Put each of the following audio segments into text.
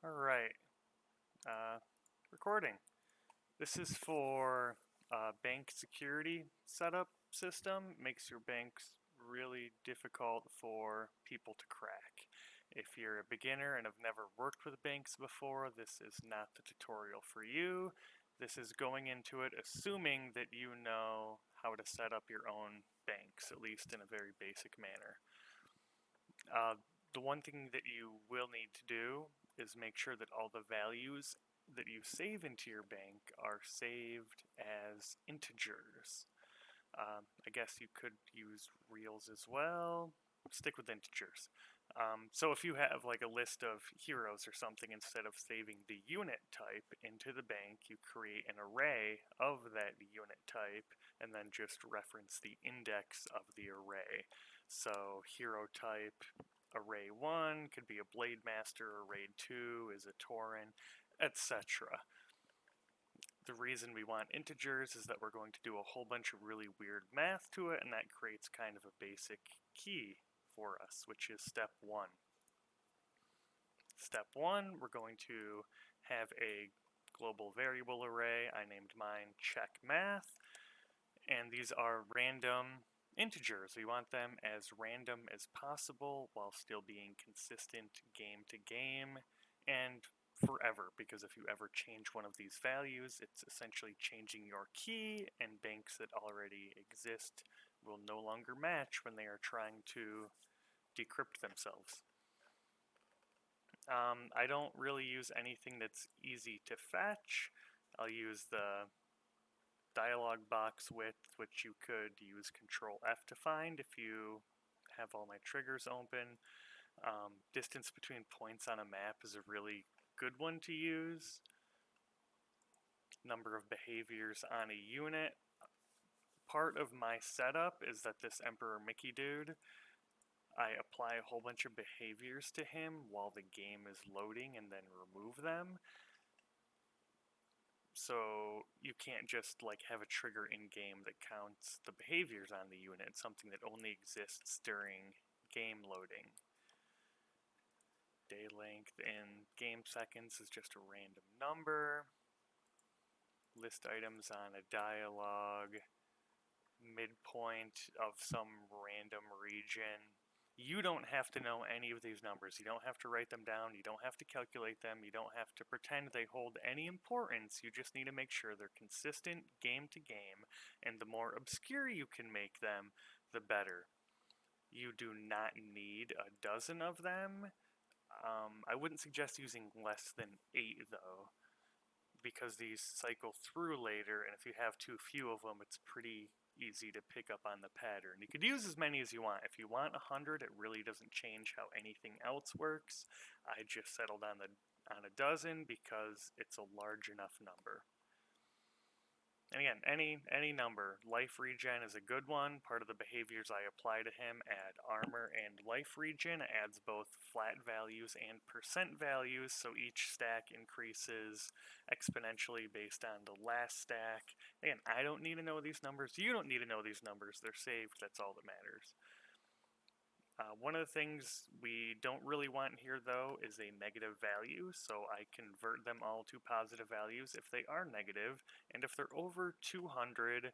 Alright, recording. This is for bank security setup system. Makes your banks really difficult for people to crack. If you're a beginner and have never worked with banks before, this is not the tutorial for you. This is going into it assuming that you know how to set up your own banks, at least in a very basic manner. The one thing that you will need to do is make sure that all the values that you save into your bank are saved as integers. I guess you could use reals as well. Stick with integers. So if you have like a list of heroes or something, instead of saving the unit type into the bank, you create an array of that unit type and then just reference the index of the array. So hero type array 1 could be a Blade Master, array 2 is a Tauren, etc. The reason we want integers is that we're going to do a whole bunch of really weird math to it, and that creates kind of a basic key for us, which is step 1. Step 1, we're going to have a global variable array. I named mine check math, and these are random integers. We want them as random as possible while still being consistent game to game and forever, because if you ever change one of these values, it's essentially changing your key, and banks that already exist will no longer match when they are trying to decrypt themselves. I don't really use anything that's easy to fetch. I'll use the dialog box width, which you could use Control F to find if you have all my triggers open. Distance between points on a map is a really good one to use. Number of behaviors on a unit. Part of my setup is that this Emperor Mickey dude, I apply a whole bunch of behaviors to him while the game is loading and then remove them. So you can't just like have a trigger in game that counts the behaviors on the unit. It's something that only exists during game loading. Day length in game seconds is just a random number. List items on a dialogue. Midpoint of some random region. You don't have to know any of these numbers. You don't have to write them down. You don't have to calculate them. You don't have to pretend they hold any importance. You just need to make sure they're consistent game to game, and the more obscure you can make them, the better. You do not need a dozen of them. I wouldn't suggest using less than 8 though, because these cycle through later, and if you have too few of them, it's pretty easy to pick up on the pattern. You could use as many as you want. If you want 100, it really doesn't change how anything else works. I just settled on a dozen because it's a large enough number. And again, any number. Life regen is a good one. Part of the behaviors I apply to him add armor and life regen. It adds both flat values and percent values, so each stack increases exponentially based on the last stack. Again, I don't need to know these numbers. You don't need to know these numbers. They're saved. That's all that matters. One of the things we don't really want here, though, is a negative value, so I convert them all to positive values if they are negative, and if they're over 200,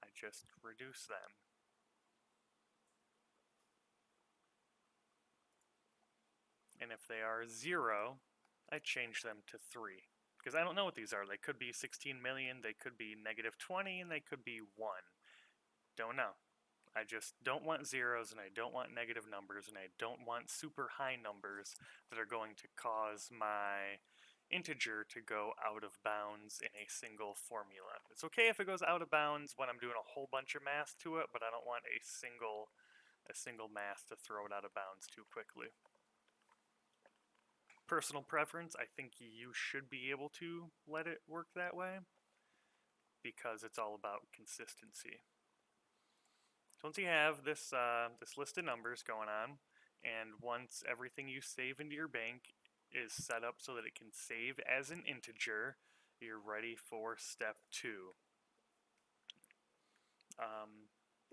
I just reduce them. And if they are 0, I change them to 3. Because I don't know what these are. They could be 16 million, they could be negative 20, and they could be 1. Don't know. I just don't want zeros, and I don't want negative numbers, and I don't want super high numbers that are going to cause my integer to go out of bounds in a single formula. It's okay if it goes out of bounds when I'm doing a whole bunch of math to it, but I don't want a single math to throw it out of bounds too quickly. Personal preference, I think you should be able to let it work that way because it's all about consistency. So once you have this list of numbers going on, and once everything you save into your bank is set up so that it can save as an integer, you're ready for step 2.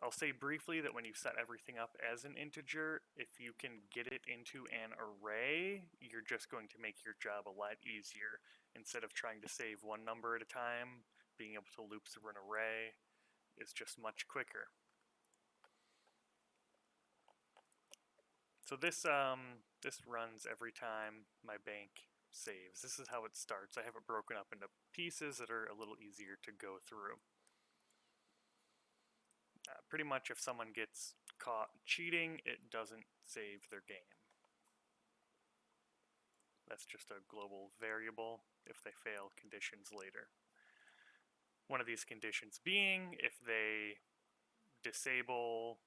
I'll say briefly that when you set everything up as an integer, if you can get it into an array, you're just going to make your job a lot easier. Instead of trying to save one number at a time, being able to loop through an array is just much quicker. So this runs every time my bank saves. This is how it starts. I have it broken up into pieces that are a little easier to go through. Pretty much if someone gets caught cheating, it doesn't save their game. That's just a global variable if they fail conditions later. One of these conditions being if they disable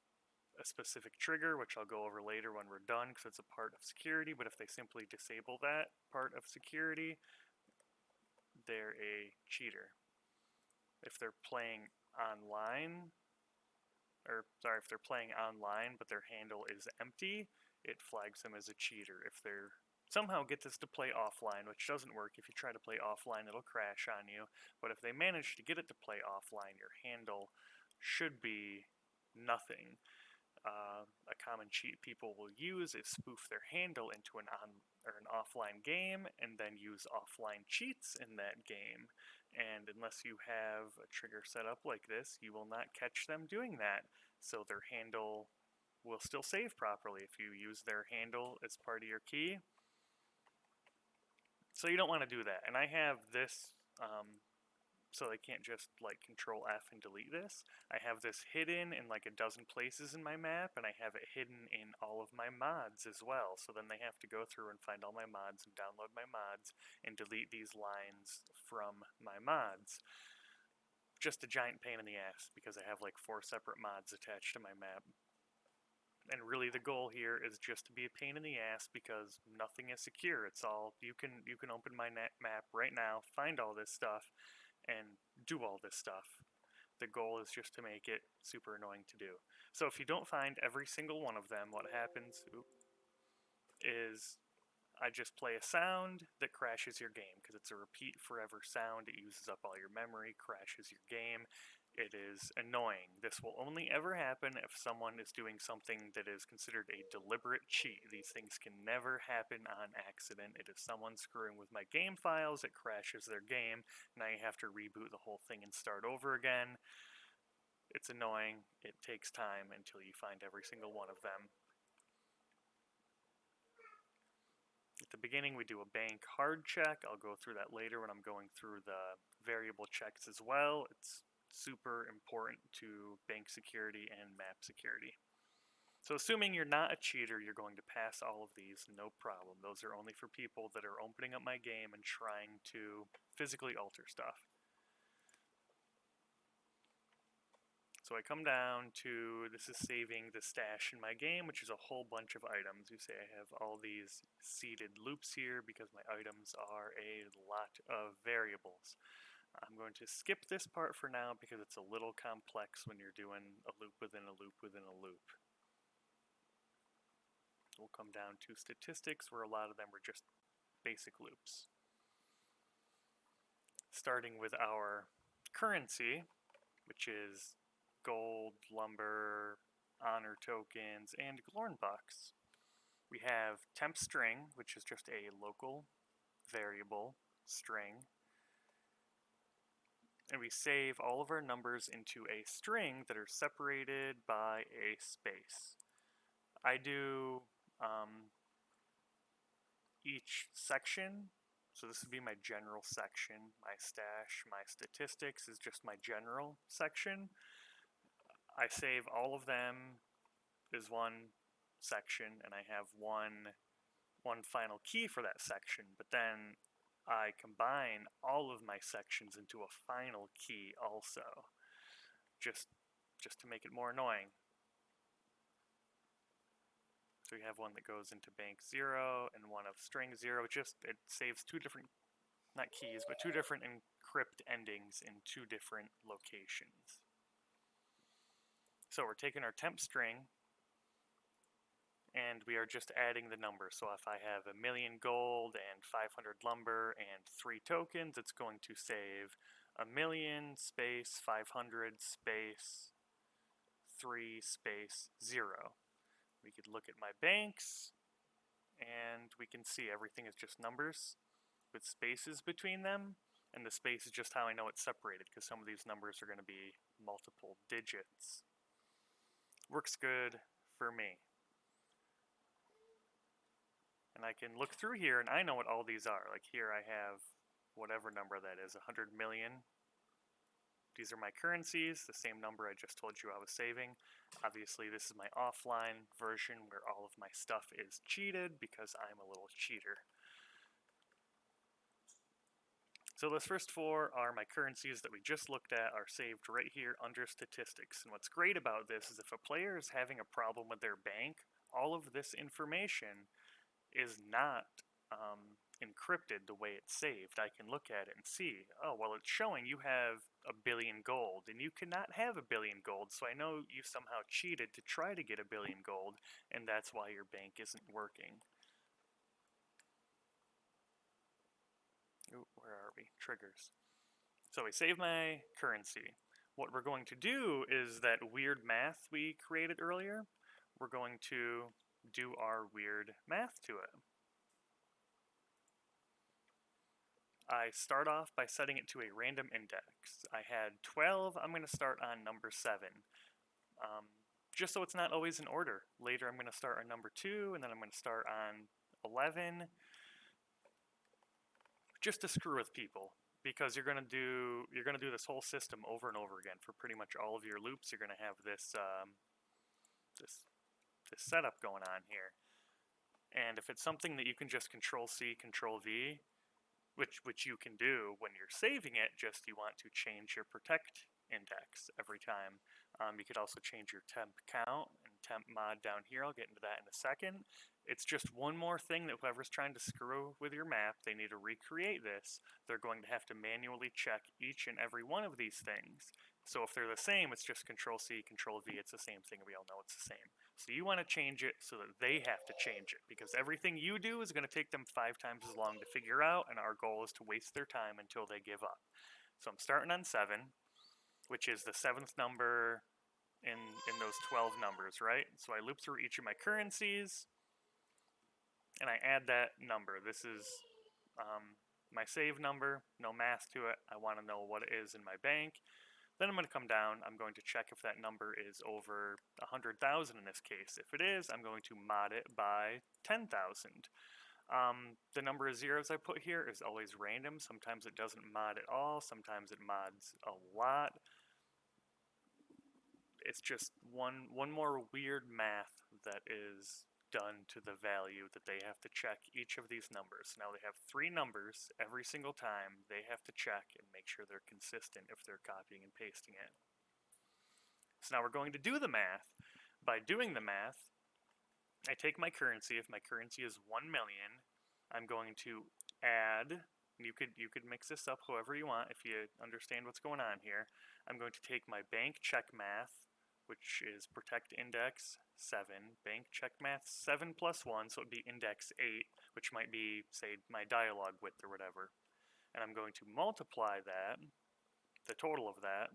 a specific trigger, which I'll go over later when we're done because it's a part of security, but if they simply disable that part of security, they're a cheater. If they're playing online, if they're playing online but their handle is empty, it flags them as a cheater. If they're somehow get this to play offline, which doesn't work. If you try to play offline, it'll crash on you. But if they manage to get it to play offline, your handle should be nothing. A common cheat people will use is spoof their handle into an offline game and then use offline cheats in that game. And unless you have a trigger set up like this, you will not catch them doing that. So their handle will still save properly if you use their handle as part of your key. So you don't want to do that. And I have this, so they can't just like Control F and delete this. I have this hidden in like a dozen places in my map, and I have it hidden in all of my mods as well. So then they have to go through and find all my mods and download my mods and delete these lines from my mods. Just a giant pain in the ass because I have like 4 separate mods attached to my map. And really the goal here is just to be a pain in the ass because nothing is secure. It's all, you can open my map right now, find all this stuff, and do all this stuff. The goal is just to make it super annoying to do. So if you don't find every single one of them, what happens is I just play a sound that crashes your game because it's a repeat forever sound. It uses up all your memory, crashes your game. It is annoying. This will only ever happen if someone is doing something that is considered a deliberate cheat. These things can never happen on accident. It is someone screwing with my game files, it crashes their game. Now you have to reboot the whole thing and start over again. It's annoying. It takes time until you find every single one of them. At the beginning, we do a bank hard check. I'll go through that later when I'm going through the variable checks as well. It's super important to bank security and map security. So assuming you're not a cheater, you're going to pass all of these, no problem. Those are only for people that are opening up my game and trying to physically alter stuff. So I come down to, this is saving the stash in my game, which is a whole bunch of items. You say I have all these seeded loops here because my items are a lot of variables. I'm going to skip this part for now because it's a little complex when you're doing a loop within a loop within a loop. We'll come down to statistics where a lot of them are just basic loops. Starting with our currency, which is gold, lumber, honor tokens, and Glorn bucks. We have temp string, which is just a local variable string. And we save all of our numbers into a string that are separated by a space. I do each section, so this would be my general section. My stash, my statistics is just my general section. I save all of them as one section, and I have one final key for that section, but then I combine all of my sections into a final key also, just to make it more annoying. So we have one that goes into bank 0 and one of string 0. It saves 2 different, not keys, but 2 different encrypt endings in 2 different locations. So we're taking our temp string and we are just adding the numbers. So if I have 1,000,000 gold and 500 lumber and 3 tokens, it's going to save 1,000,000 space 500 space 3 space 0. We could look at my banks, and we can see everything is just numbers with spaces between them, and the space is just how I know it's separated, because some of these numbers are going to be multiple digits. Works good for me. And I can look through here, and I know what all these are. Like here I have whatever number that is, 100 million. These are my currencies, the same number I just told you I was saving. Obviously, this is my offline version where all of my stuff is cheated because I'm a little cheater. So those first 4 are my currencies that we just looked at, are saved right here under statistics. And what's great about this is if a player is having a problem with their bank, all of this information is not encrypted the way it's saved. I can look at it and see, oh, well, it's showing you have 1 billion gold, and you cannot have 1 billion gold, so I know you somehow cheated to try to get 1 billion gold, and that's why your bank isn't working. Ooh, where are we? Triggers. So we save my currency. What we're going to do is that weird math we created earlier, we're going to do our weird math to it. I start off by setting it to a random index. I had 12, I'm going to start on number 7. Just so it's not always in order. Later I'm going to start on number 2, and then I'm going to start on 11. Just to screw with people, because you're going to do this whole system over and over again for pretty much all of your loops. You're going to have this this setup going on here. And if it's something that you can just Control-C, Control-V, which you can do when you're saving it, just you want to change your protect index every time. You could also change your temp count and temp mod down here. I'll get into that in a second. It's just one more thing that whoever's trying to screw with your map, they need to recreate this. They're going to have to manually check each and every one of these things. So if they're the same, it's just Control-C, Control-V, it's the same thing, we all know it's the same. So you want to change it so that they have to change it, because everything you do is going to take them 5 times as long to figure out, and our goal is to waste their time until they give up. So I'm starting on 7, which is the 7th number in those 12 numbers, right? So I loop through each of my currencies, and I add that number. This is my save number, no math to it. I want to know what it is in my bank. Then I'm going to come down, I'm going to check if that number is over 100,000 in this case. If it is, I'm going to mod it by 10,000. The number of zeros I put here is always random. Sometimes it doesn't mod at all, sometimes it mods a lot. It's just one more weird math that is done to the value that they have to check each of these numbers. Now they have 3 numbers every single time they have to check and make sure they're consistent if they're copying and pasting it. So now we're going to do the math. By doing the math, I take my currency. If my currency is 1 million, I'm going to add, you could mix this up however you want if you understand what's going on here. I'm going to take my bank check math, which is protect index 7, bank check math 7 plus 1, so it would be index 8, which might be, say, my dialog width or whatever. And I'm going to multiply that, the total of that,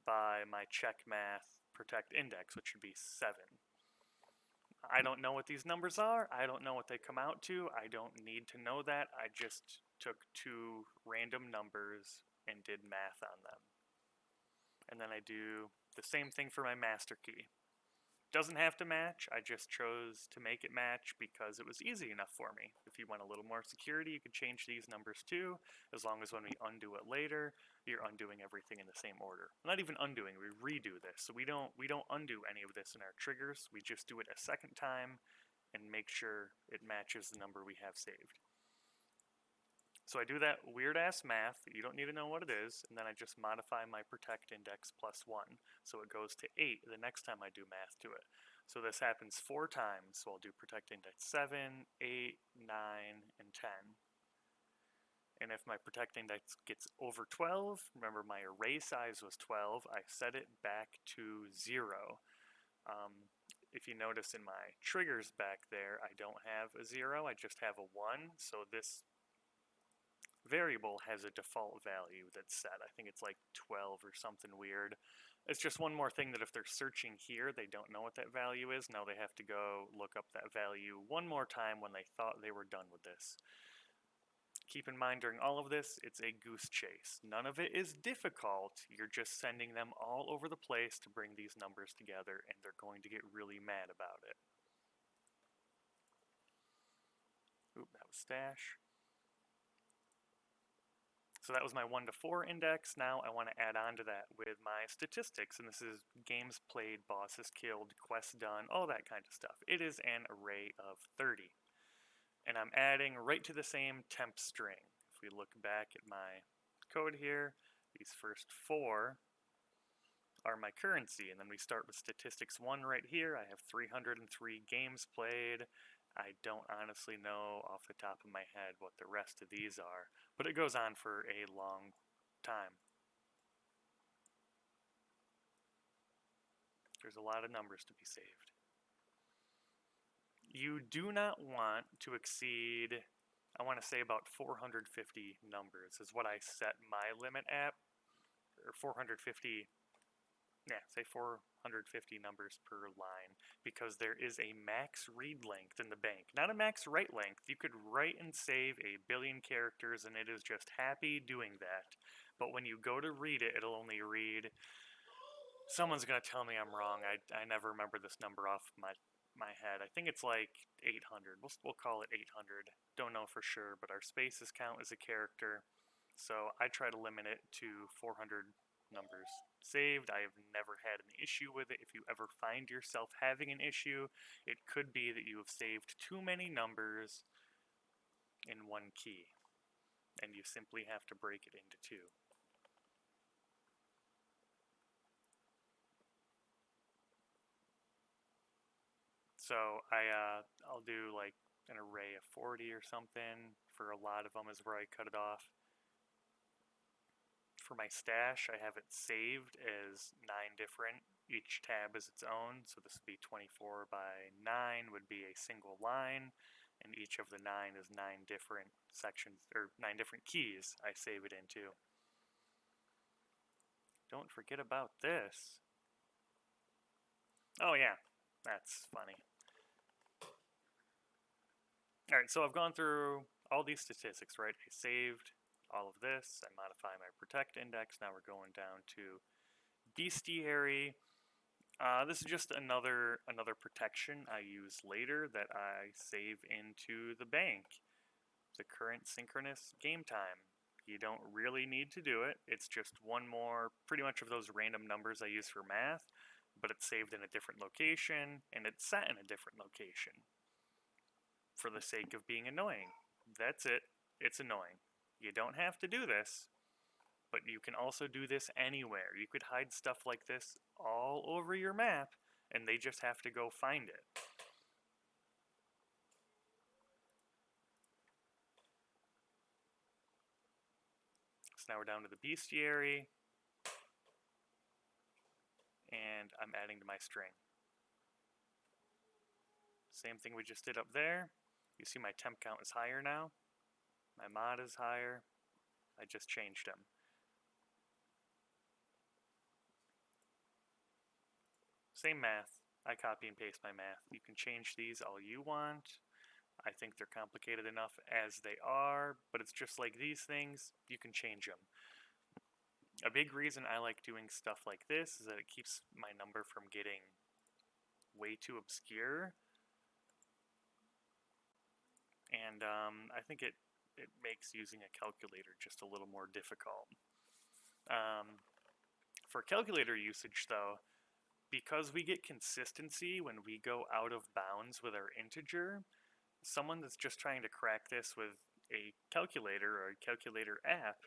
by my check math protect index, which would be 7. I don't know what these numbers are. I don't know what they come out to. I don't need to know that. I just took 2 random numbers and did math on them. And then I do the same thing for my master key. Doesn't have to match, I just chose to make it match because it was easy enough for me. If you want a little more security, you could change these numbers too, as long as when we undo it later, you're undoing everything in the same order. Not even undoing, we redo this. So we don't undo any of this in our triggers, we just do it a second time and make sure it matches the number we have saved. So I do that weird ass math, you don't need to know what it is, and then I just modify my protect index plus 1. So it goes to 8 the next time I do math to it. So this happens 4 times, so I'll do protect index 7, 8, 9, and 10. And if my protect index gets over 12, remember my array size was 12, I set it back to 0. If you notice in my triggers back there, I don't have a 0, I just have a 1, so this variable has a default value that's set. I think it's like 12 or something weird. It's just one more thing that if they're searching here, they don't know what that value is. Now they have to go look up that value one more time when they thought they were done with this. Keep in mind during all of this, it's a goose chase. None of it is difficult. You're just sending them all over the place to bring these numbers together, and they're going to get really mad about it. Oop, that was stash. So that was my 1 to 4 index. Now I want to add on to that with my statistics, and this is games played, bosses killed, quests done, all that kind of stuff. It is an array of 30. And I'm adding right to the same temp string. If we look back at my code here, these first 4 are my currency, and then we start with statistics 1 right here. I have 303 games played. I don't honestly know off the top of my head what the rest of these are, but it goes on for a long time. There's a lot of numbers to be saved. You do not want to exceed, I want to say about 450 numbers is what I set my limit at, or 450, yeah, say 450 numbers per line, because there is a max read length in the bank, not a max write length. You could write and save a billion characters and it is just happy doing that, but when you go to read it, it'll only read, someone's going to tell me I'm wrong, I never remember this number off my head. I think it's like 800. We'll call it 800. Don't know for sure, but our spaces count as a character, so I try to limit it to 400 numbers saved. I have never had an issue with it. If you ever find yourself having an issue, it could be that you have saved too many numbers in one key, and you simply have to break it into 2. So I'll do like an array of 40 or something. For a lot of them is where I cut it off. For my stash, I have it saved as 9 different. Each tab is its own, so this would be 24 by 9 would be a single line, and each of the 9 is 9 different sections, or 9 different keys I save it into. Don't forget about this. Oh yeah, that's funny. Alright, so I've gone through all these statistics, right? I saved all of this, I modify my protect index. Now we're going down to bestiary. This is just another protection I use later that I save into the bank. The current synchronous game time. You don't really need to do it. It's just one more, pretty much of those random numbers I use for math, but it's saved in a different location, and it's set in a different location for the sake of being annoying. That's it. It's annoying. You don't have to do this, but you can also do this anywhere. You could hide stuff like this all over your map, and they just have to go find it. So now we're down to the bestiary, and I'm adding to my string. Same thing we just did up there. You see my temp count is higher now. My mod is higher. I just changed them. Same math. I copy and paste my math. You can change these all you want. I think they're complicated enough as they are, but it's just like these things, you can change them. A big reason I like doing stuff like this is that it keeps my number from getting way too obscure. And I think it makes using a calculator just a little more difficult. For calculator usage though, because we get consistency when we go out of bounds with our integer, someone that's just trying to crack this with a calculator or a calculator app,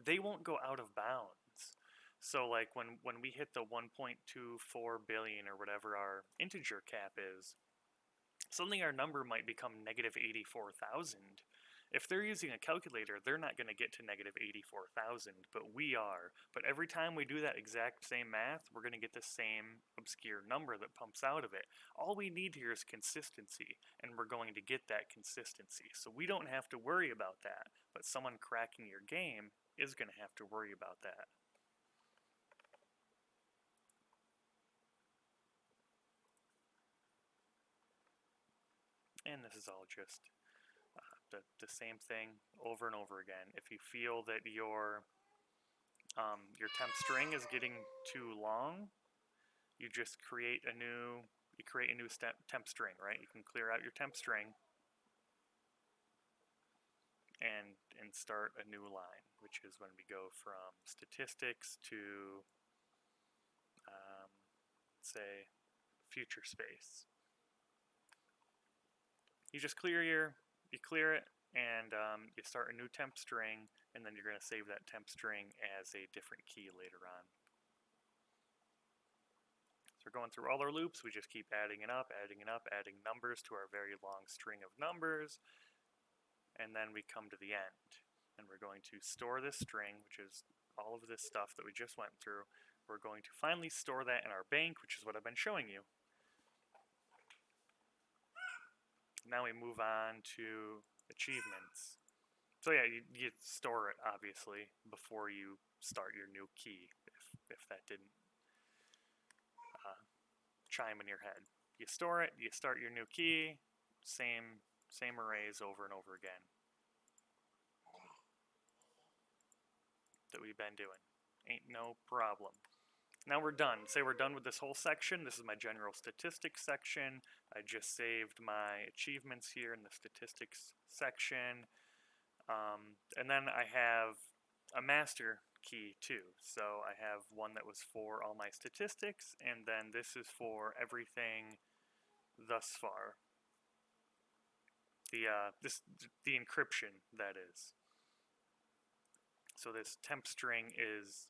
they won't go out of bounds. So like when we hit the 1.24 billion or whatever our integer cap is, suddenly our number might become negative 84,000. If they're using a calculator, they're not going to get to negative 84,000, but we are. But every time we do that exact same math, we're going to get the same obscure number that pumps out of it. All we need here is consistency, and we're going to get that consistency. So we don't have to worry about that, but someone cracking your game is going to have to worry about that. And this is all just the same thing over and over again. If you feel that your temp string is getting too long, you just create a new temp string, right? You can clear out your temp string and start a new line, which is when we go from statistics to say future space. You just clear it, and you start a new temp string, and then you're going to save that temp string as a different key later on. So we're going through all our loops. We just keep adding it up, adding numbers to our very long string of numbers, and then we come to the end. And we're going to store this string, which is all of this stuff that we just went through. We're going to finally store that in our bank, which is what I've been showing you. Now we move on to achievements. So yeah, you store it, obviously, before you start your new key, if that didn't chime in your head. You store it, you start your new key, same arrays over and over again that we've been doing. Ain't no problem. Now we're done. Say we're done with this whole section. This is my general statistics section. I just saved my achievements here in the statistics section. And then I have a master key too. So I have one that was for all my statistics, and then this is for everything thus far. The encryption, that is. So this temp string is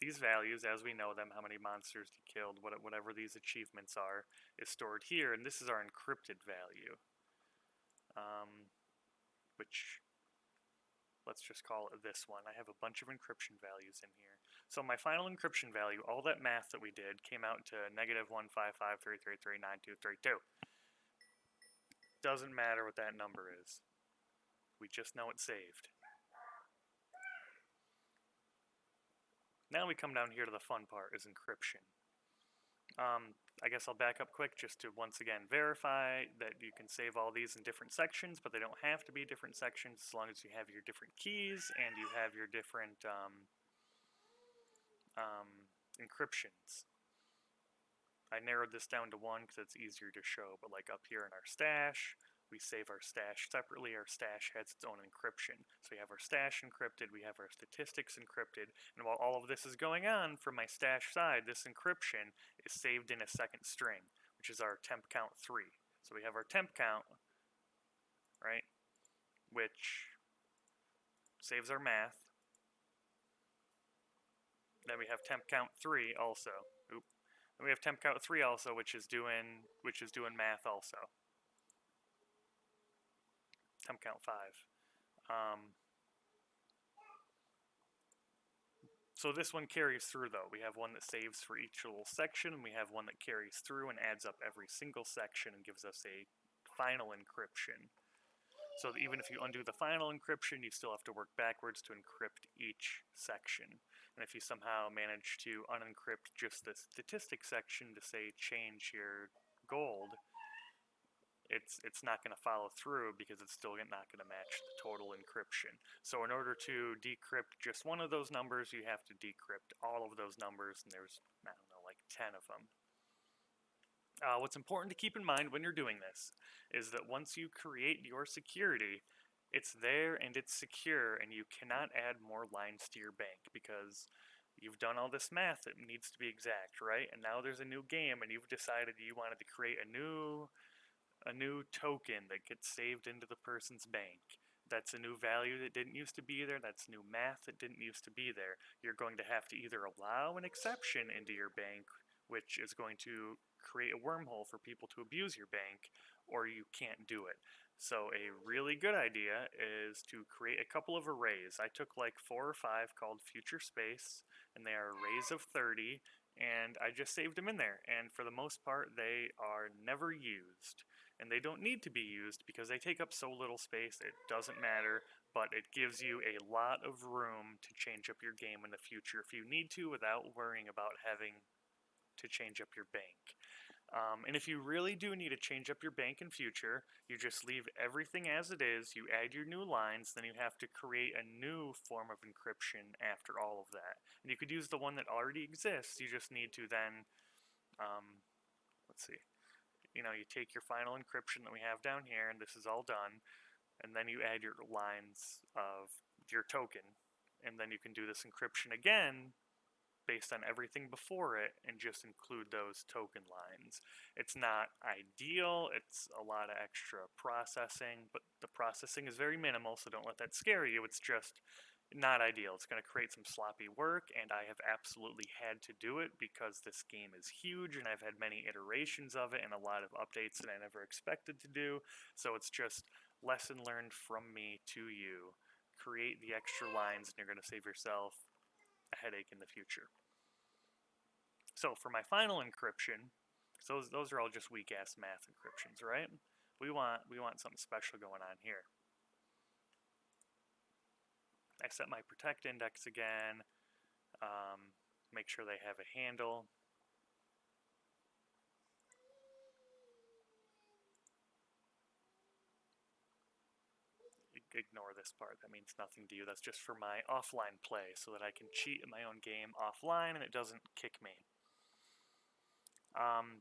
these values as we know them, how many monsters you killed, whatever these achievements are, is stored here, and this is our encrypted value. Which, let's just call it this one. I have a bunch of encryption values in here. So my final encryption value, all that math that we did, came out to -15533392332. Doesn't matter what that number is. We just know it's saved. Now we come down here to the fun part, is encryption. I guess I'll back up quick just to once again verify that you can save all these in different sections, but they don't have to be different sections as long as you have your different keys and you have your different encryptions. I narrowed this down to one because it's easier to show, but like up here in our stash, we save our stash separately. Our stash has its own encryption. So we have our stash encrypted, we have our statistics encrypted, and while all of this is going on, from my stash side, this encryption is saved in a second string, which is our temp count 3. So we have our temp count, right, which saves our math. Then we have temp count 3 also. Oop. And we have temp count 3 also, which is doing math also. Temp count 5. So this one carries through though. We have one that saves for each little section, and we have one that carries through and adds up every single section and gives us a final encryption. So that even if you undo the final encryption, you still have to work backwards to encrypt each section. And if you somehow manage to unencrypt just the statistics section to say change your gold, it's not going to follow through because it's still not going to match the total encryption. So in order to decrypt just one of those numbers, you have to decrypt all of those numbers, and there's, I don't know, like 10 of them. What's important to keep in mind when you're doing this is that once you create your security, it's there and it's secure, and you cannot add more lines to your bank because you've done all this math that needs to be exact, right? And now there's a new game, and you've decided you wanted to create a new token that gets saved into the person's bank. That's a new value that didn't used to be there. That's new math that didn't used to be there. You're going to have to either allow an exception into your bank, which is going to create a wormhole for people to abuse your bank, or you can't do it. So a really good idea is to create a couple of arrays. I took like 4 or 5 called future space, and they are arrays of 30, and I just saved them in there. And for the most part, they are never used. And they don't need to be used because they take up so little space, it doesn't matter, but it gives you a lot of room to change up your game in the future if you need to without worrying about having to change up your bank. And if you really do need to change up your bank in future, you just leave everything as it is, you add your new lines, then you have to create a new form of encryption after all of that. And you could use the one that already exists, you just need to then, let's see, you know, you take your final encryption that we have down here, and this is all done, and then you add your lines of your token, and then you can do this encryption again based on everything before it and just include those token lines. It's not ideal, it's a lot of extra processing, but the processing is very minimal, so don't let that scare you. It's just not ideal. It's going to create some sloppy work, and I have absolutely had to do it because this game is huge and I've had many iterations of it and a lot of updates that I never expected to do. So it's just lesson learned from me to you. Create the extra lines and you're going to save yourself a headache in the future. So for my final encryption, so those are all just weak ass math encryptions, right? We want something special going on here. I set my protect index again, make sure they have a handle. Ignore this part, that means nothing to you. That's just for my offline play so that I can cheat in my own game offline and it doesn't kick me.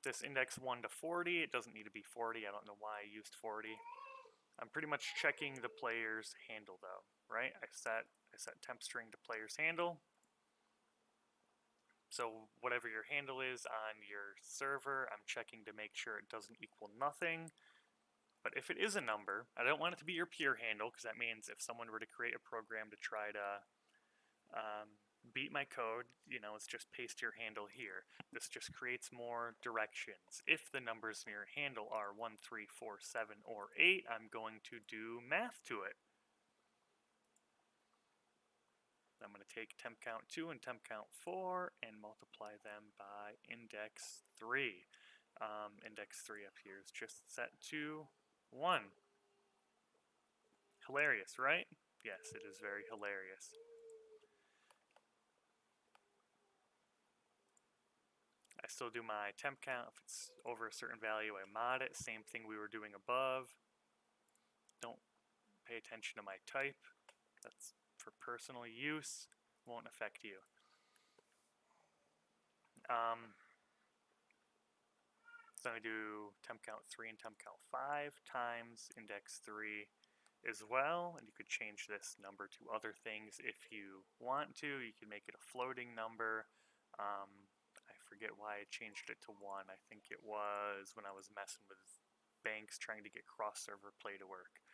This index 1 to 40, it doesn't need to be 40. I don't know why I used 40. I'm pretty much checking the player's handle though, right? I set temp string to player's handle. So whatever your handle is on your server, I'm checking to make sure it doesn't equal nothing. But if it is a number, I don't want it to be your pure handle, because that means if someone were to create a program to try to beat my code, you know, it's just paste your handle here. This just creates more directions. If the numbers in your handle are 1, 3, 4, 7, or 8, I'm going to do math to it. I'm going to take temp count 2 and temp count 4 and multiply them by index 3. Index 3 up here is just set to 1. Hilarious, right? Yes, it is very hilarious. I still do my temp count. If it's over a certain value, I mod it. Same thing we were doing above. Don't pay attention to my type. That's for personal use. Won't affect you. So I do temp count 3 and temp count 5 times index 3 as well, and you could change this number to other things if you want to. You can make it a floating number. I forget why I changed it to 1. I think it was when I was messing with banks trying to get cross-server play to work.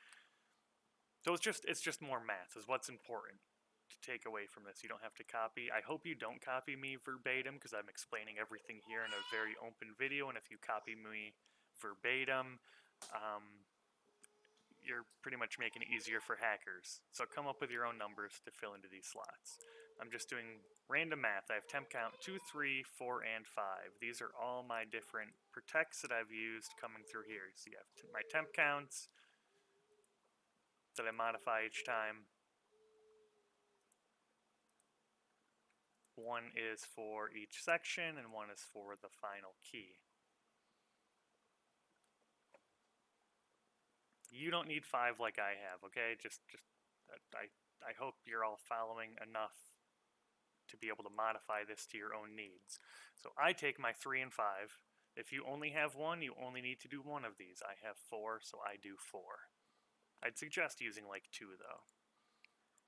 So it's just more math is what's important to take away from this. You don't have to copy. I hope you don't copy me verbatim because I'm explaining everything here in a very open video, and if you copy me verbatim, you're pretty much making it easier for hackers. So come up with your own numbers to fill into these slots. I'm just doing random math. I have temp count 2, 3, 4, and 5. These are all my different protects that I've used coming through here. So you have my temp counts that I modify each time. One is for each section and one is for the final key. You don't need 5 like I have, okay? I hope you're all following enough to be able to modify this to your own needs. So I take my 3 and 5. If you only have 1, you only need to do 1 of these. I have 4, so I do 4. I'd suggest using like 2 though.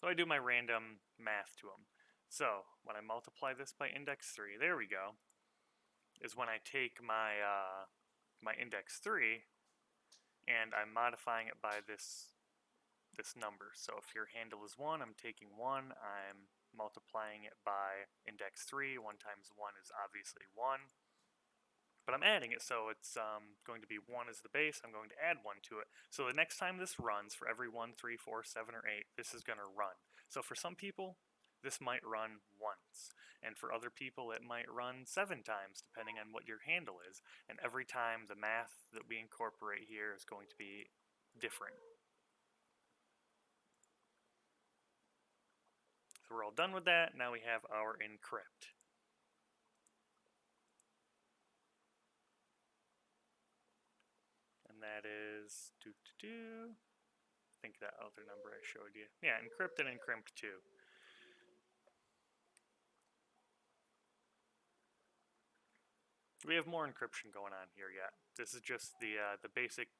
So I do my random math to them. So when I multiply this by index 3, there we go, is when I take my my index 3 and I'm modifying it by this number. So if your handle is 1, I'm taking 1, I'm multiplying it by index 3. 1 times 1 is obviously 1. But I'm adding it, so it's going to be 1 as the base. I'm going to add 1 to it. So the next time this runs, for every 1, 3, 4, 7, or 8, this is going to run. So for some people, this might run once. And for other people, it might run 7 times, depending on what your handle is. And every time, the math that we incorporate here is going to be different. So we're all done with that. Now we have our encrypt. and that is I think that other number I showed you. Yeah, encrypt and encrypt 2. We have more encryption going on here yet. This is just the basic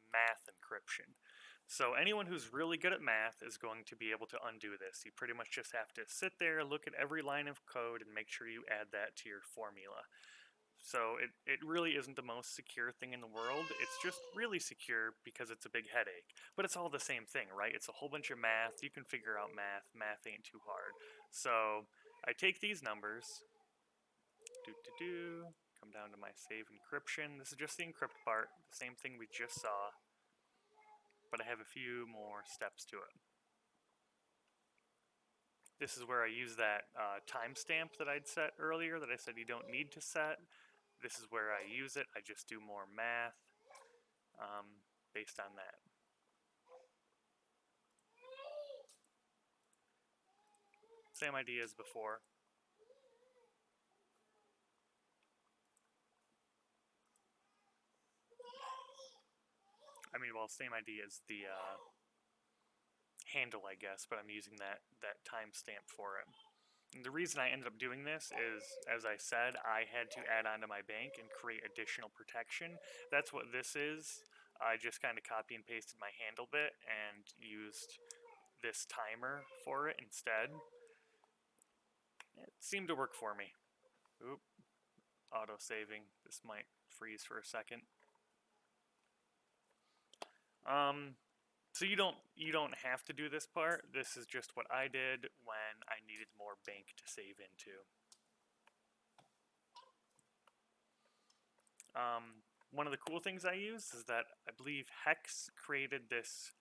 math encryption. So anyone who's really good at math is going to be able to undo this. You pretty much just have to sit there, look at every line of code, and make sure you add that to your formula. So it really isn't the most secure thing in the world. It's just really secure because it's a big headache. But it's all the same thing, right? It's a whole bunch of math. You can figure out math. Math ain't too hard. So I take these numbers, come down to my save encryption. This is just the encrypt part, the same thing we just saw, but I have a few more steps to it. This is where I use that timestamp that I'd set earlier that I said you don't need to set. This is where I use it. I just do more math based on that. Same idea as before. I mean, well, same idea as the handle, I guess, but I'm using that timestamp for it. And the reason I ended up doing this is, as I said, I had to add on to my bank and create additional protection. That's what this is. I just kind of copy and pasted my handle bit and used this timer for it instead. It seemed to work for me. Oop, auto-saving. This might freeze for a second. So you don't have to do this part. This is just what I did when I needed more bank to save into. One of the cool things I use is that I believe Hex created this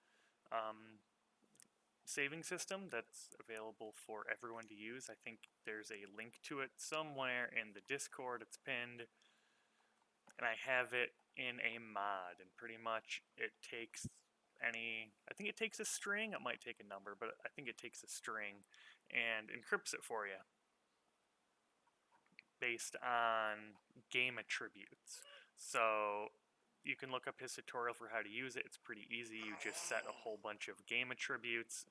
saving system that's available for everyone to use. I think there's a link to it somewhere in the Discord. It's pinned. And I have it in a mod, and pretty much it takes I think it takes a string, it might take a number, but I think it takes a string and encrypts it for you based on game attributes. So you can look up his tutorial for how to use it. It's pretty easy. You just set a whole bunch of game attributes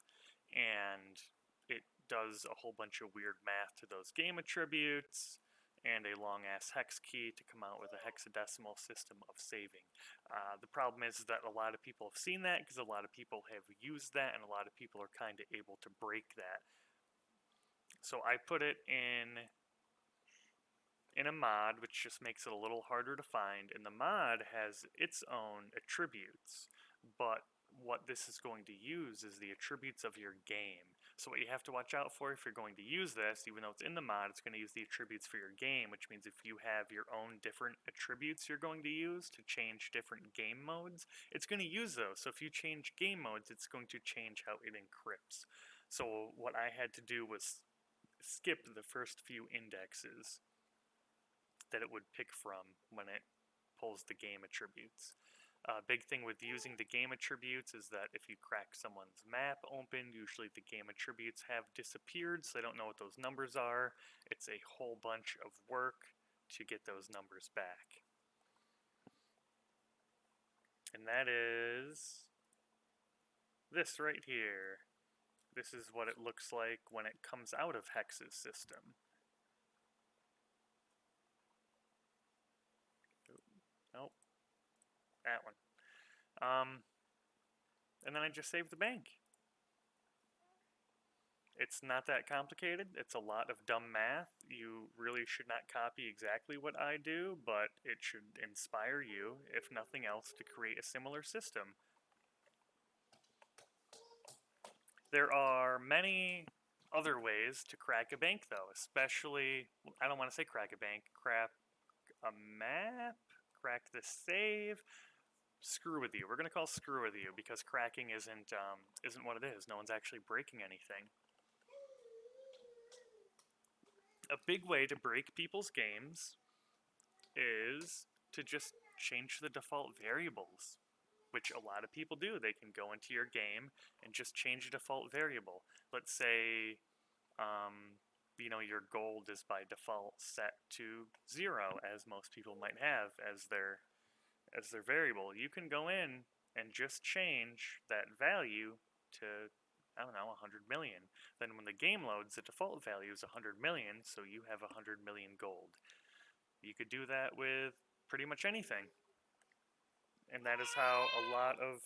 and it does a whole bunch of weird math to those game attributes and a long-ass hex key to come out with a hexadecimal system of saving. The problem is that a lot of people have seen that because a lot of people have used that and a lot of people are kind of able to break that. So I put it in a mod, which just makes it a little harder to find, and the mod has its own attributes, but what this is going to use is the attributes of your game. So what you have to watch out for if you're going to use this, even though it's in the mod, it's going to use the attributes for your game, which means if you have your own different attributes you're going to use to change different game modes, it's going to use those. So if you change game modes, it's going to change how it encrypts. So what I had to do was skip the first few indexes that it would pick from when it pulls the game attributes. Big thing with using the game attributes is that if you crack someone's map open, usually the game attributes have disappeared, so they don't know what those numbers are. It's a whole bunch of work to get those numbers back. And that is this right here. This is what it looks like when it comes out of Hex's system. Nope. That one. And then I just save the bank. It's not that complicated. It's a lot of dumb math. You really should not copy exactly what I do, but it should inspire you, if nothing else, to create a similar system. There are many other ways to crack a bank, though, especially, I don't want to say crack a bank, crack a map, crack the save. Screw with you. We're going to call screw with you because cracking isn't what it is. No one's actually breaking anything. A big way to break people's games is to just change the default variables, which a lot of people do. They can go into your game and just change a default variable. Let's say, you know, your gold is by default set to 0, as most people might have as their as their variable. You can go in and just change that value to, I don't know, 100 million. Then when the game loads, the default value is 100 million, so you have 100 million gold. You could do that with pretty much anything. And that is how a lot of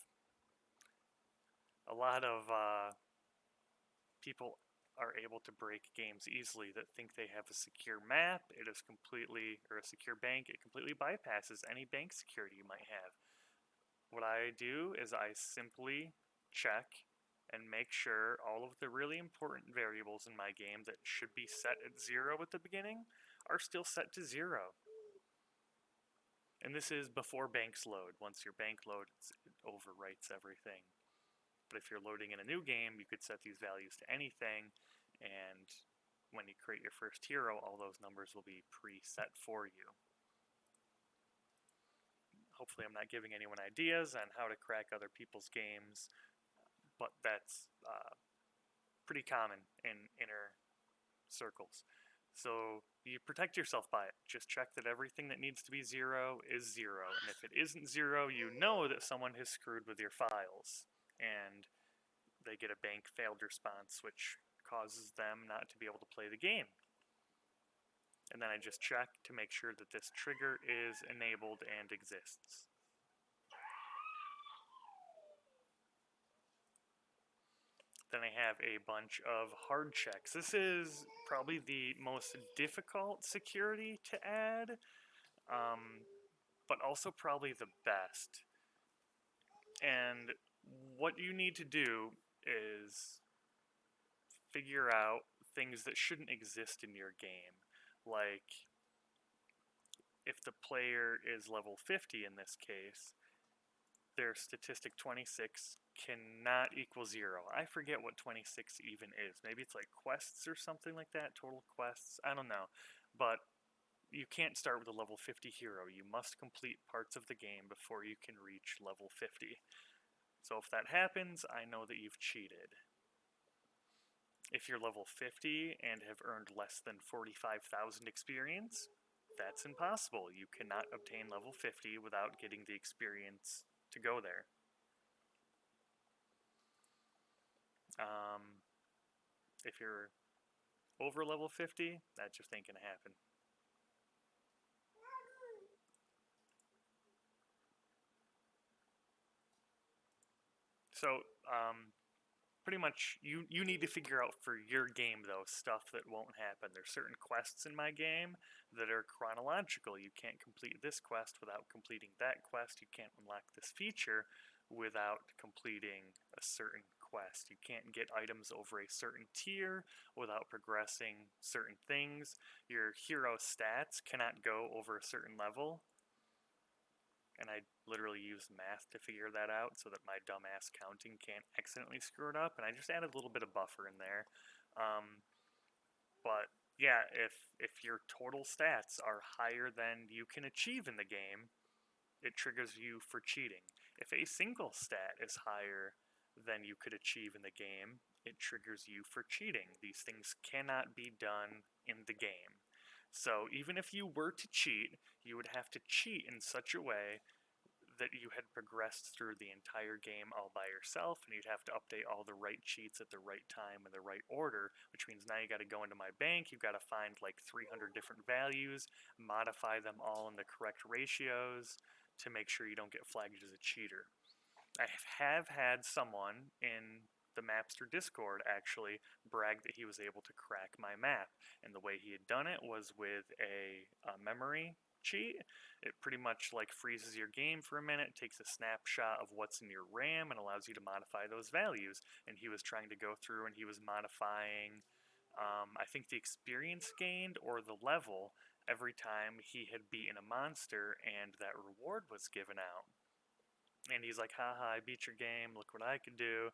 people are able to break games easily that think they have a secure map. It is completely, or a secure bank, it completely bypasses any bank security you might have. What I do is I simply check and make sure all of the really important variables in my game that should be set at 0 at the beginning are still set to 0. And this is before banks load. Once your bank loads, it overwrites everything. But if you're loading in a new game, you could set these values to anything, and when you create your first hero, all those numbers will be preset for you. Hopefully I'm not giving anyone ideas on how to crack other people's games, but that's pretty common in inner circles. So you protect yourself by it. Just check that everything that needs to be 0 is 0. And if it isn't 0, you know that someone has screwed with your files. And they get a bank failed response, which causes them not to be able to play the game. And then I just check to make sure that this trigger is enabled and exists. Then I have a bunch of hard checks. This is probably the most difficult security to add, but also probably the best. And what you need to do is figure out things that shouldn't exist in your game. Like, if the player is level 50 in this case, their statistic 26 cannot equal 0. I forget what 26 even is. Maybe it's like quests or something like that, total quests, I don't know. But you can't start with a level 50 hero. You must complete parts of the game before you can reach level 50. So if that happens, I know that you've cheated. If you're level 50 and have earned less than 45,000 experience, that's impossible. You cannot obtain level 50 without getting the experience to go there. If you're over level 50, that just ain't gonna happen. So, pretty much you need to figure out for your game though stuff that won't happen. There's certain quests in my game that are chronological. You can't complete this quest without completing that quest. You can't unlock this feature without completing a certain quest. You can't get items over a certain tier without progressing certain things. Your hero stats cannot go over a certain level. And I literally used math to figure that out so that my dumbass counting can't accidentally screw it up, and I just added a little bit of buffer in there. But yeah, if your total stats are higher than you can achieve in the game, it triggers you for cheating. If a single stat is higher than you could achieve in the game, it triggers you for cheating. These things cannot be done in the game. So even if you were to cheat, you would have to cheat in such a way that you had progressed through the entire game all by yourself, and you'd have to update all the right cheats at the right time in the right order, which means now you got to go into my bank, you've got to find like 300 different values, modify them all in the correct ratios to make sure you don't get flagged as a cheater. I have had someone in the Mapster Discord actually brag that he was able to crack my map, and the way he had done it was with a memory cheat. It pretty much like freezes your game for a minute, takes a snapshot of what's in your RAM, and allows you to modify those values. And he was trying to go through and he was modifying I think the experience gained or the level every time he had beaten a monster and that reward was given out. And he's like, haha, I beat your game, look what I can do.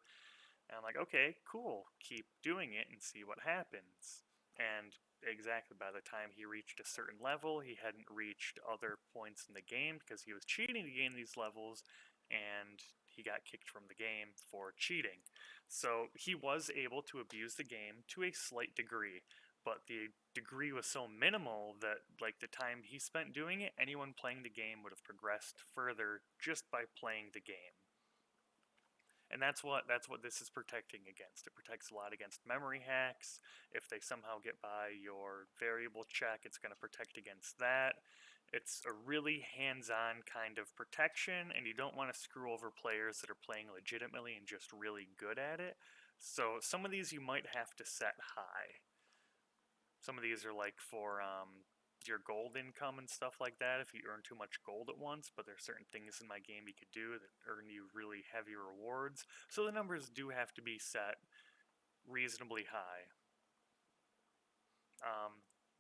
And I'm like, okay, cool, keep doing it and see what happens. And exactly by the time he reached a certain level, he hadn't reached other points in the game because he was cheating to gain these levels, and he got kicked from the game for cheating. So he was able to abuse the game to a slight degree, but the degree was so minimal that, like, the time he spent doing it, anyone playing the game would have progressed further just by playing the game. And that's what this is protecting against. It protects a lot against memory hacks. If they somehow get by your variable check, it's going to protect against that. It's a really hands-on kind of protection, and you don't want to screw over players that are playing legitimately and just really good at it. So some of these you might have to set high. Some of these are like for your gold income and stuff like that, if you earn too much gold at once, but there's certain things in my game you could do that earn you really heavy rewards. So the numbers do have to be set reasonably high.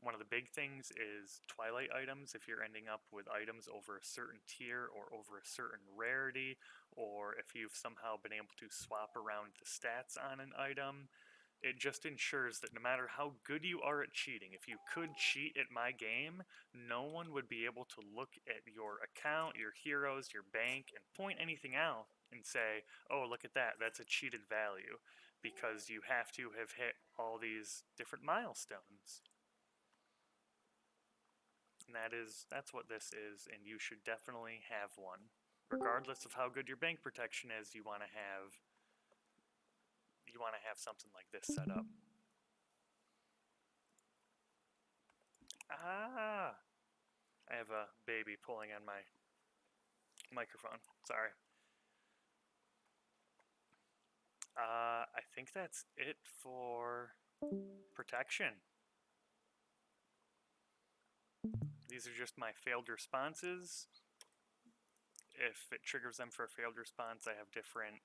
One of the big things is Twilight items. If you're ending up with items over a certain tier or over a certain rarity, or if you've somehow been able to swap around the stats on an item, it just ensures that no matter how good you are at cheating, if you could cheat at my game, no one would be able to look at your account, your heroes, your bank, and point anything out and say, oh, look at that, that's a cheated value, because you have to have hit all these different milestones. And that's what this is, and you should definitely have one. Regardless of how good your bank protection is, you want to have something like this set up. Ah! I have a baby pulling on my microphone. Sorry. I think that's it for protection. These are just my failed responses. If it triggers them for a failed response, I have different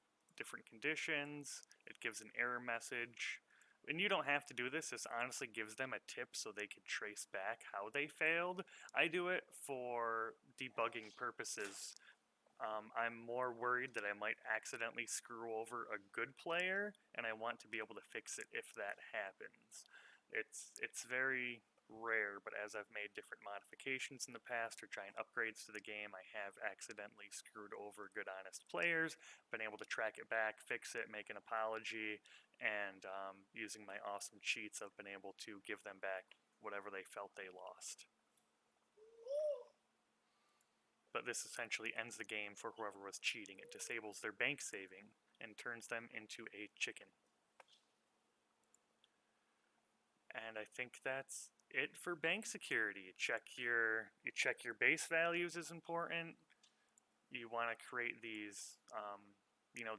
conditions. It gives an error message. And you don't have to do this. This honestly gives them a tip so they can trace back how they failed. I do it for debugging purposes. I'm more worried that I might accidentally screw over a good player, and I want to be able to fix it if that happens. It's very rare, but as I've made different modifications in the past or giant upgrades to the game, I have accidentally screwed over good, honest players, been able to track it back, fix it, make an apology, and using my awesome cheats, I've been able to give them back whatever they felt they lost. But this essentially ends the game for whoever was cheating. It disables their bank saving and turns them into a chicken. And I think that's it for bank security. You check your base values is important. You want to create these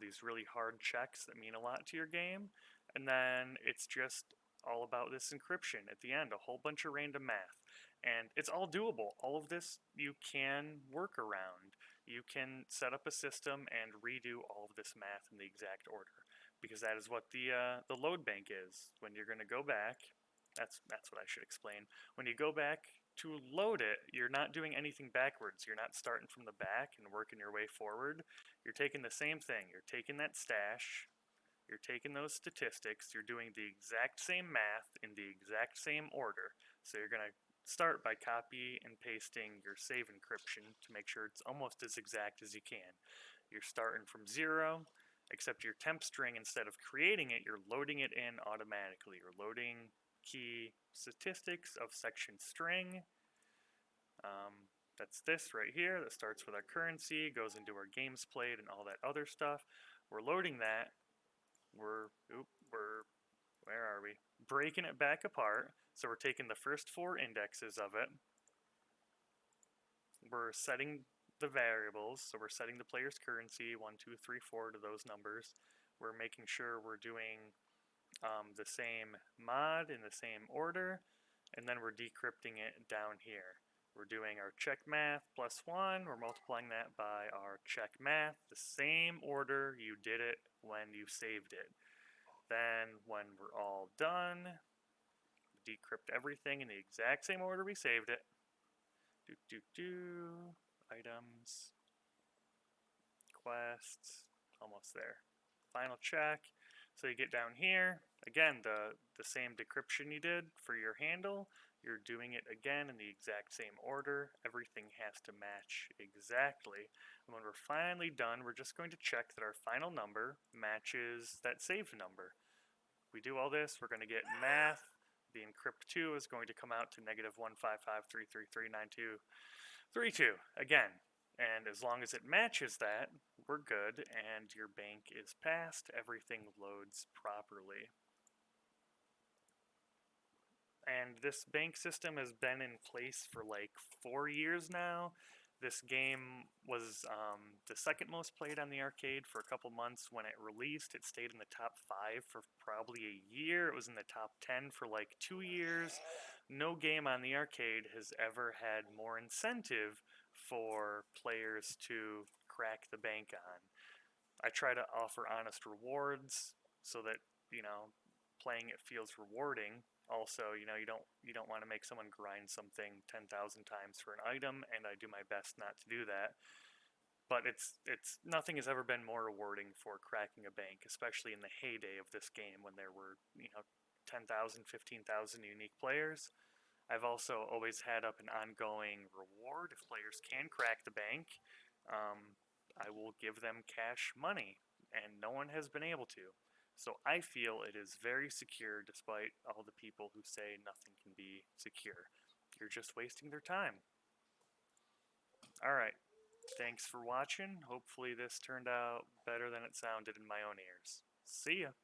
these really hard checks that mean a lot to your game, and then it's just all about this encryption at the end, a whole bunch of random math. And it's all doable. All of this you can work around. You can set up a system and redo all of this math in the exact order, because that is what the load bank is. When you're going to go back, that's what I should explain. When you go back to load it, you're not doing anything backwards. You're not starting from the back and working your way forward. You're taking the same thing. You're taking that stash, you're taking those statistics, you're doing the exact same math in the exact same order. So you're going to start by copy and pasting your save encryption to make sure it's almost as exact as you can. You're starting from 0, except your temp string, instead of creating it, you're loading it in automatically. You're loading key statistics of section string. That's this right here that starts with our currency, goes into our games played and all that other stuff. We're loading that. Where are we? Breaking it back apart. So we're taking the first 4 indexes of it. We're setting the variables. So we're setting the player's currency, 1, 2, 3, 4 to those numbers. We're making sure we're doing the same mod in the same order. And then we're decrypting it down here. We're doing our check math plus 1. We're multiplying that by our check math, the same order you did it when you saved it. Then when we're all done, decrypt everything in the exact same order we saved it. Items, quests, almost there. Final check. So you get down here, again, the same decryption you did for your handle, you're doing it again in the exact same order. Everything has to match exactly. And when we're finally done, we're just going to check that our final number matches that saved number. We do all this, we're going to get math The Encrypt 2 is going to come out to negative 15533393232 again. And as long as it matches that, we're good, and your bank is passed, everything loads properly. And this bank system has been in place for like 4 years now. This game was the second most played on the arcade for a couple months when it released. It stayed in the top 5 for probably a year. It was in the top 10 for like 2 years. No game on the arcade has ever had more incentive for players to crack the bank on. I try to offer honest rewards so that, playing it feels rewarding. Also, you don't want to make someone grind something 10,000 times for an item, and I do my best not to do that. But it's nothing has ever been more rewarding for cracking a bank, especially in the heyday of this game when there were 10,000, 15,000 unique players. I've also always had up an ongoing reward if players can crack the bank. I will give them cash money, and no one has been able to. So I feel it is very secure despite all the people who say nothing can be secure. You're just wasting their time. Alright, thanks for watching. Hopefully this turned out better than it sounded in my own ears. See ya!